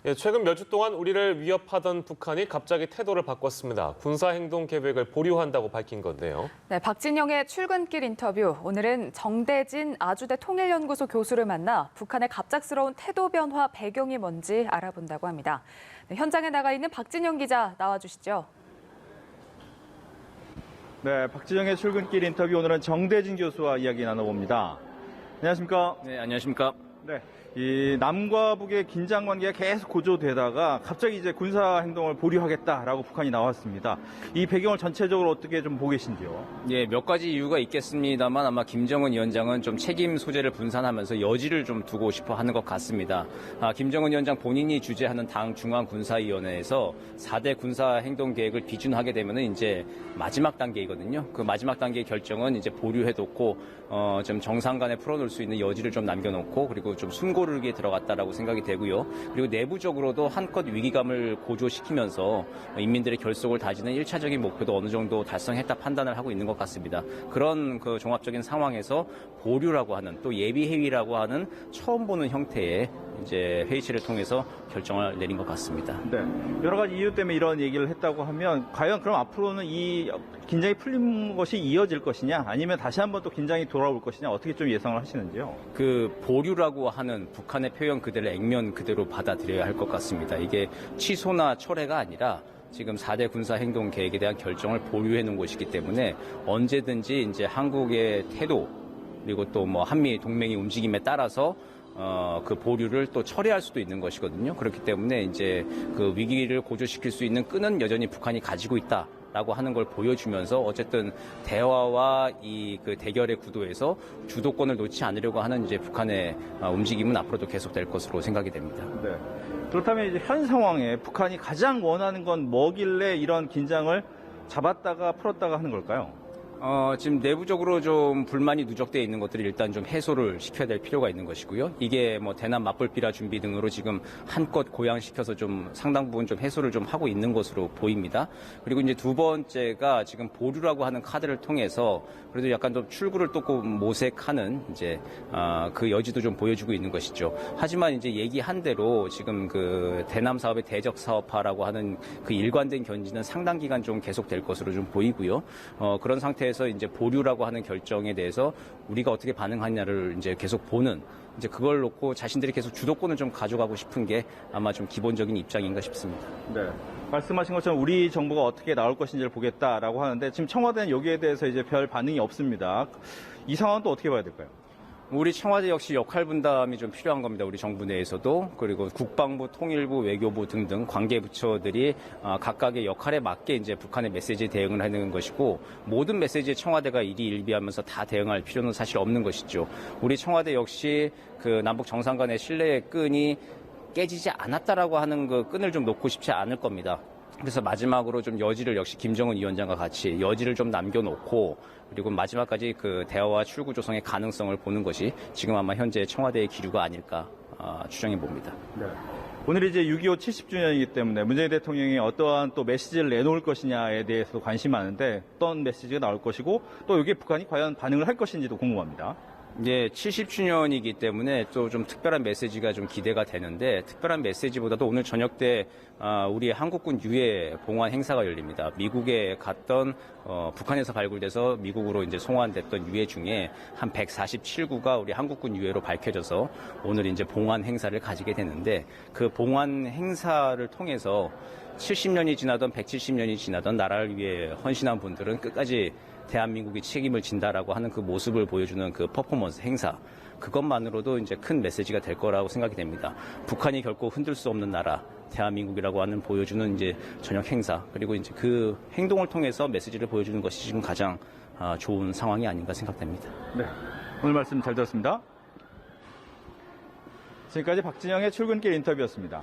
예, 최근 몇 주 동안 우리를 위협하던 북한이 갑자기 태도를 바꿨습니다. 군사행동 계획을 보류한다고 밝힌 건데요. 네, 박진영의 출근길 인터뷰. 오늘은 정대진 아주대 통일연구소 교수를 만나 북한의 갑작스러운 태도 변화 배경이 뭔지 알아본다고 합니다. 네, 현장에 나가 있는 박진영 기자 나와주시죠. 네, 박진영의 출근길 인터뷰. 오늘은 정대진 교수와 이야기 나눠봅니다. 안녕하십니까? 네, 안녕하십니까? 네, 이 남과 북의 긴장 관계가 계속 고조되다가 갑자기 이제 군사 행동을 보류하겠다라고 북한이 나왔습니다. 이 배경을 전체적으로 어떻게 좀 보고 계신지요? 예, 몇 가지 이유가 있겠습니다만 아마 김정은 위원장은 좀 책임 소재를 분산하면서 여지를 좀 두고 싶어 하는 것 같습니다. 김정은 위원장 본인이 주재하는 당 중앙군사위원회에서 4대 군사 행동 계획을 비준하게 되면은 이제 마지막 단계이거든요. 그 마지막 단계 결정은 이제 보류해뒀고 좀 정상 간에 풀어놓을 수 있는 여지를 좀 남겨놓고 그리고 좀 숨고르기에 들어갔다라고 생각이 되고요. 그리고 내부적으로도 한껏 위기감을 고조시키면서 인민들의 결속을 다지는 1차적인 목표도 어느 정도 달성했다 판단을 하고 있는 것 같습니다. 그런 그 종합적인 상황에서 보류라고 하는 또 예비회의라고 하는 처음 보는 형태의 이제 회의체를 통해서 결정을 내린 것 같습니다. 네, 여러 가지 이유 때문에 이런 얘기를 했다고 하면 과연 그럼 앞으로는 이 긴장이 풀린 것이 이어질 것이냐 아니면 다시 한번 또 긴장이 돌아올 것이냐 어떻게 좀 예상을 하시는지요? 그 보류라고 하는 북한의 표현 그대로 액면 그대로 받아들여야 할 것 같습니다. 이게 취소나 철회가 아니라 지금 4대 군사 행동 계획에 대한 결정을 보류해 놓은 것이기 때문에 언제든지 이제 한국의 태도 그리고 또 뭐 한미 동맹의 움직임에 따라서 그 보류를 또 철회할 수도 있는 것이거든요. 그렇기 때문에 이제 그 위기를 고조시킬 수 있는 끈은 여전히 북한이 가지고 있다라고 하는 걸 보여주면서 어쨌든 대화와 이 그 대결의 구도에서 주도권을 놓지 않으려고 하는 이제 북한의 움직임은 앞으로도 계속될 것으로 생각이 됩니다. 네. 그렇다면 이제 현 상황에 북한이 가장 원하는 건 뭐길래 이런 긴장을 잡았다가 풀었다가 하는 걸까요? 지금 내부적으로 좀 불만이 누적되어 있는 것들을 일단 좀 해소를 시켜야 될 필요가 있는 것이고요. 이게 뭐 대남 맞불비라 준비 등으로 지금 한껏 고양시켜서 좀 상당 부분 좀 해소를 좀 하고 있는 것으로 보입니다. 그리고 이제 두 번째가 지금 보류라고 하는 카드를 통해서 그래도 약간 좀 출구를 또 모색하는 이제 그 여지도 좀 보여주고 있는 것이죠. 하지만 이제 얘기한 대로 지금 그 대남 사업의 대적 사업화라고 하는 그 일관된 견지는 상당 기간 좀 계속될 것으로 좀 보이고요. 그런 상태에서 이제 보류라고 하는 결정에 대해서 우리가 어떻게 반응하냐를 이제 계속 보는 이제 그걸 놓고 자신들이 계속 주도권을 좀 가져가고 싶은 게 아마 좀 기본적인 입장인가 싶습니다. 네. 말씀하신 것처럼 우리 정부가 어떻게 나올 것인지를 보겠다라고 하는데 지금 청와대는 여기에 대해서 이제 별 반응이 없습니다. 이 상황은 또 어떻게 봐야 될까요? 우리 청와대 역시 역할 분담이 좀 필요한 겁니다. 우리 정부 내에서도 그리고 국방부, 통일부, 외교부 등등 관계 부처들이 각각의 역할에 맞게 이제 북한의 메시지에 대응을 하는 것이고 모든 메시지에 청와대가 일희일비하면서 다 대응할 필요는 사실 없는 것이죠. 우리 청와대 역시 그 남북 정상 간의 신뢰의 끈이 깨지지 않았다라고 하는 그 끈을 좀 놓고 싶지 않을 겁니다. 그래서 마지막으로 좀 여지를 역시 김정은 위원장과 같이 여지를 좀 남겨놓고 그리고 마지막까지 그 대화와 출구 조성의 가능성을 보는 것이 지금 아마 현재 청와대의 기류가 아닐까 추정해 봅니다. 네. 오늘이 이제 6.25 70주년이기 때문에 문재인 대통령이 어떠한 또 메시지를 내놓을 것이냐에 대해서도 관심이 많은데 어떤 메시지가 나올 것이고 또 여기에 북한이 과연 반응을 할 것인지도 궁금합니다. 예, 70주년이기 때문에 또 좀 특별한 메시지가 좀 기대가 되는데 특별한 메시지보다도 오늘 저녁 때 우리 한국군 유해 봉환 행사가 열립니다. 미국에 갔던 북한에서 발굴돼서 미국으로 이제 송환됐던 유해 중에 한 147구가 우리 한국군 유해로 밝혀져서 오늘 이제 봉환 행사를 가지게 되는데 그 봉환 행사를 통해서 70년이 지나던 170년이 지나던 나라를 위해 헌신한 분들은 끝까지 대한민국이 책임을 진다라고 하는 그 모습을 보여주는 그 퍼포먼스 행사 그것만으로도 이제 큰 메시지가 될 거라고 생각이 됩니다. 북한이 결코 흔들 수 없는 나라 대한민국이라고 하는 보여주는 이제 저녁 행사 그리고 이제 그 행동을 통해서 메시지를 보여주는 것이 지금 가장 좋은 상황이 아닌가 생각됩니다. 네, 오늘 말씀 잘 들었습니다. 지금까지 박진영의 출근길 인터뷰였습니다.